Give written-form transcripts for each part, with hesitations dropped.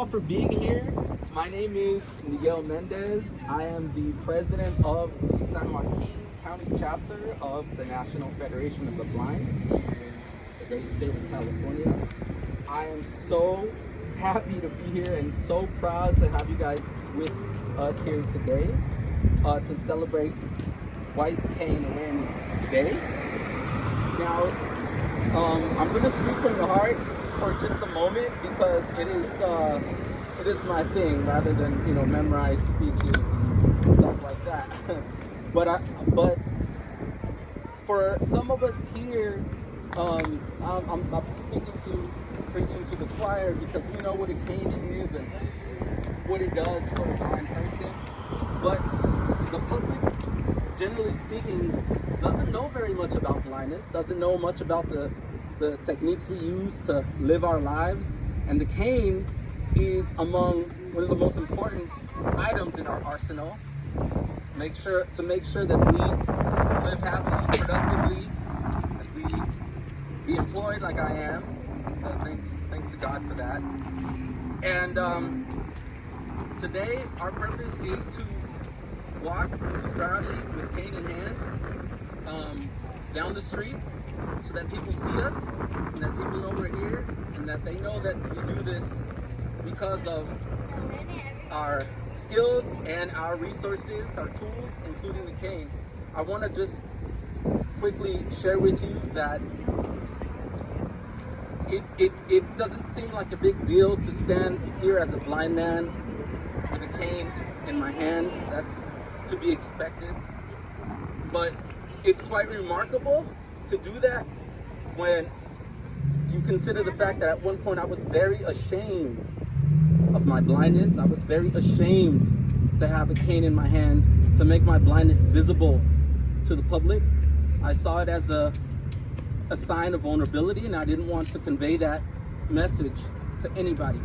all for being here. My name is Miguel Mendez. I am the president of the San Joaquin County Chapter of the National Federation of the Blind in the great state of California. I am so happy to be here and so proud to have you guys with us here today to celebrate White Cane Awareness Day. Now, I'm going to speak from the heart for just a moment because it is my thing rather than memorize speeches and stuff like that. but for some of us here, I'm preaching to the choir because we know what a cane is and what it does for a blind person. But the public, generally speaking, doesn't know very much about blindness, doesn't know much about the techniques we use to live our lives. And the cane is among one of the most important items in our arsenal. Make sure that we live happily, productively, that we be employed like I am. Thanks to God for that. And today our purpose is to walk proudly with cane in hand down the street so that people see us and that people know we're here and that they know that we do this because of our skills and our resources, our tools, including the cane. I want to just quickly share with you that it doesn't seem like a big deal to stand here as a blind man with a cane in my hand. That's to be expected. But it's quite remarkable to do that when you consider the fact that at one point I was very ashamed of my blindness. I was very ashamed to have a cane in my hand to make my blindness visible to the public. I saw it as a sign of vulnerability, and I didn't want to convey that message to anybody.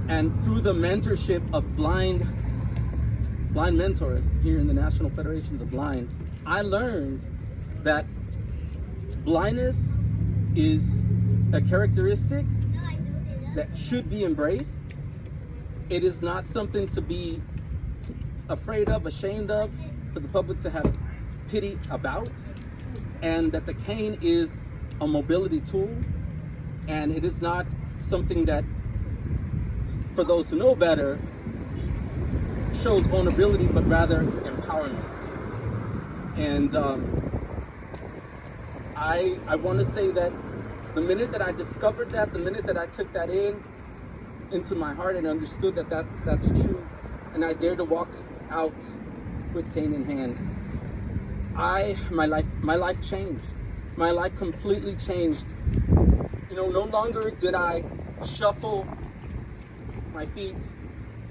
And through the mentorship of blind mentors here in the National Federation of the Blind, I learned that blindness is a characteristic that should be embraced. It is not something to be afraid of, ashamed of, for the public to have pity about, and that the cane is a mobility tool, and it is not something that, for those who know better, shows vulnerability, but rather empowerment. And I want to say that the minute that I discovered that, the minute that I took that into my heart and understood that that's true, and I dared to walk out with cane in hand, my life changed. My life completely changed. No longer did I shuffle my feet,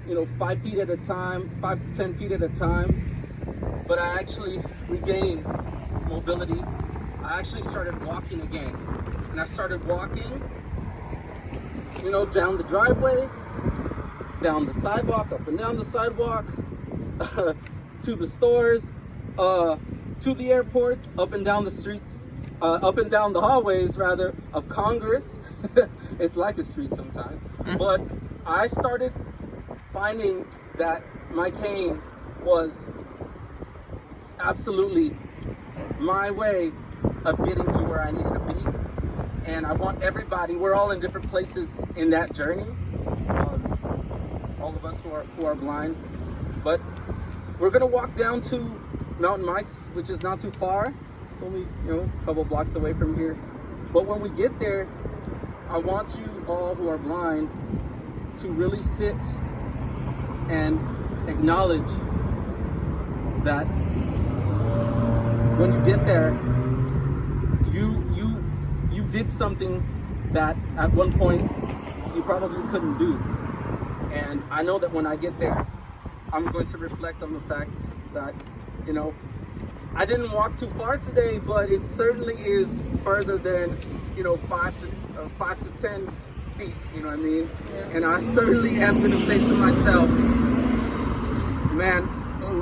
5 feet at a time, 5 to 10 feet at a time, but I actually regained mobility. I actually started walking again. And I started walking, down the driveway, down the sidewalk, up and down the sidewalk, to the stores, to the airports, up and down the streets, up and down the hallways, rather, of Congress. It's like a street sometimes. But I started finding that my cane was absolutely my way of getting to where I needed to be. And I want everybody, we're all in different places in that journey, all of us who are blind, but we're gonna walk down to Mountain Mike's, which is not too far. It's only a couple blocks away from here. But when we get there, I want you all who are blind to really sit and acknowledge that when you get there, you did something that at one point you probably couldn't do. And I know that when I get there, I'm going to reflect on the fact that, I didn't walk too far today, but it certainly is further than, 5 to 10 feet, you know what I mean? And I certainly am going to say to myself, man,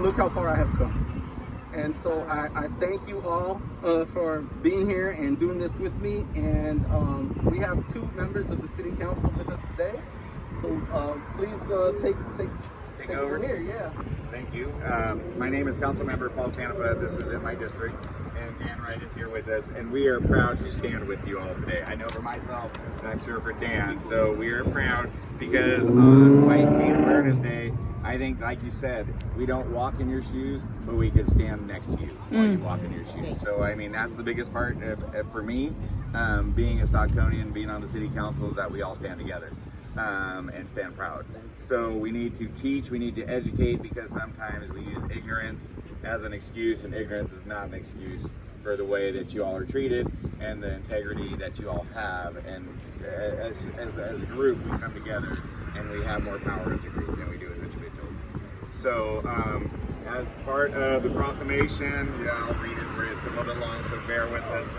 look how far I have come. And so I thank you all for being here and doing this with me. And we have 2 members of the City Council with us today. So please take over here. Yeah. Thank you. My name is Councilmember Paul Canepa. This is in my district, and Dan Wright is here with us, and we are proud to stand with you all today. I know for myself, and I'm sure for Dan. So we are proud because on White Cane Awareness Day, I think, like you said, we don't walk in your shoes, but we could stand next to you while you walk in your shoes. So, I mean, that's the biggest part for me, being a Stocktonian, being on the city council, is that we all stand together and stand proud. So we need to teach, we need to educate, because sometimes we use ignorance as an excuse, and ignorance is not an excuse for the way that you all are treated and the integrity that you all have. And as a group, we come together and we have more power as a group than we do as individuals. So as part of the proclamation, I'll read it for you. It's a little bit long, so bear with us.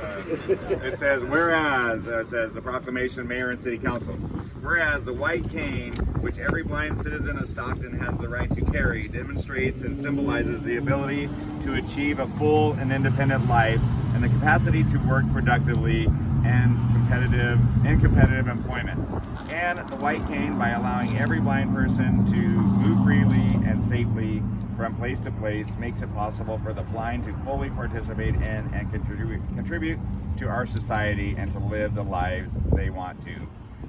It says, whereas, says the proclamation, Mayor and City Council, whereas the white cane, which every blind citizen of Stockton has the right to carry, demonstrates and symbolizes the ability to achieve a full and independent life and the capacity to work productively and competitive employment. And the white cane, by allowing every blind person to move freely and safely from place to place, makes it possible for the blind to fully participate in and contribute to our society and to live the lives they want to.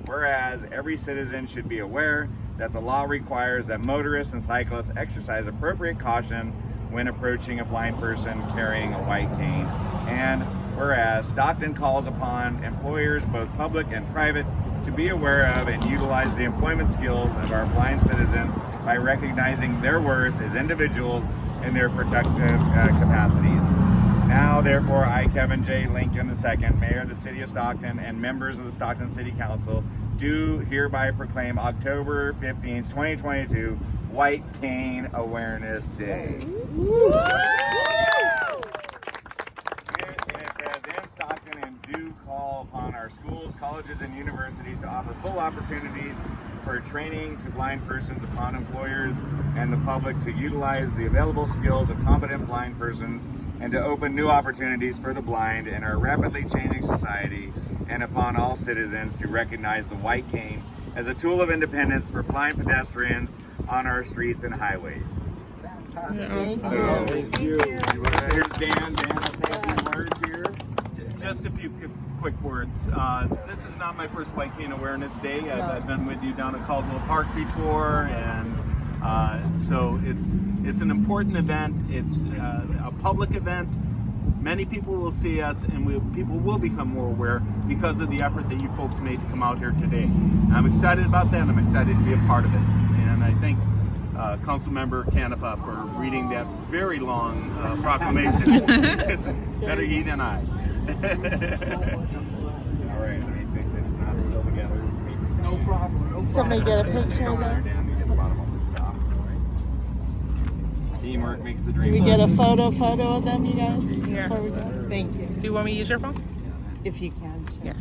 Whereas every citizen should be aware that the law requires that motorists and cyclists exercise appropriate caution when approaching a blind person carrying a white cane. And whereas Stockton calls upon employers, both public and private, to be aware of and utilize the employment skills of our blind citizens by recognizing their worth as individuals and their protective capacities. Now, therefore, I, Kevin J. Lincoln II, Mayor of the City of Stockton, and members of the Stockton City Council, do hereby proclaim October 15th, 2022, White Cane Awareness Day. Call upon our schools, colleges, and universities to offer full opportunities for training to blind persons upon employers and the public to utilize the available skills of competent blind persons and to open new opportunities for the blind in our rapidly changing society, and upon all citizens to recognize the white cane as a tool of independence for blind pedestrians on our streets and highways. Fantastic. Thank you. Here's Dan. Dan will say a few words here. Just a few quick words. This is not my first White Cane Awareness Day. I've been with you down at Caldwell Park before, and so it's an important event. It's a public event. Many people will see us, and people will become more aware because of the effort that you folks made to come out here today. And I'm excited about that, and I'm excited to be a part of it. And I thank Councilmember Canepa for reading that very long proclamation. Better he than I. All right, I think it's not still together. No problem. Somebody get a picture of that. Teamwork makes the dream Can we work. get a photo of them, you guys? Here. Before we go? Thank you. Do you want me to use your phone? If you can, sure. Yeah.